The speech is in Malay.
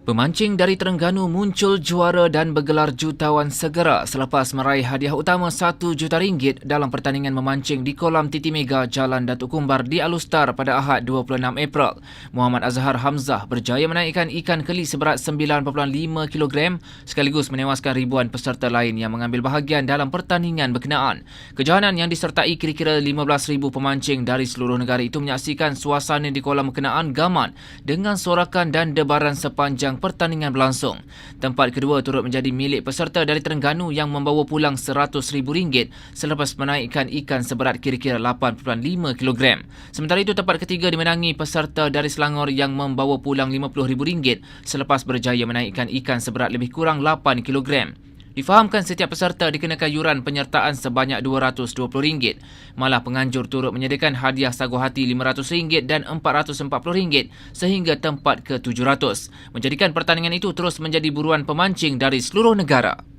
Pemancing dari Terengganu muncul juara dan bergelar jutawan segera selepas meraih hadiah utama RM1 juta dalam pertandingan memancing di kolam Titi Mega Jalan Datuk Kumbar di Alustar pada Ahad 26 April. Muhammad Azhar Hamzah berjaya menaikkan ikan keli seberat 9.5 kg sekaligus menewaskan ribuan peserta lain yang mengambil bahagian dalam pertandingan berkenaan. Kejohanan yang disertai kira-kira 15,000 pemancing dari seluruh negara itu menyaksikan suasana di kolam berkenaan gaman dengan sorakan dan debaran sepanjang pertandingan berlangsung. Tempat kedua turut menjadi milik peserta dari Terengganu yang membawa pulang RM100,000 selepas menaikkan ikan seberat kira-kira 8.5 kg. Sementara itu, tempat ketiga dimenangi peserta dari Selangor yang membawa pulang RM50,000 selepas berjaya menaikkan ikan seberat lebih kurang 8 kg. Difahamkan setiap peserta dikenakan yuran penyertaan sebanyak RM220. Malah penganjur turut menyediakan hadiah sagu hati RM500 dan RM440 sehingga tempat ke-700. Menjadikan pertandingan itu terus menjadi buruan pemancing dari seluruh negara.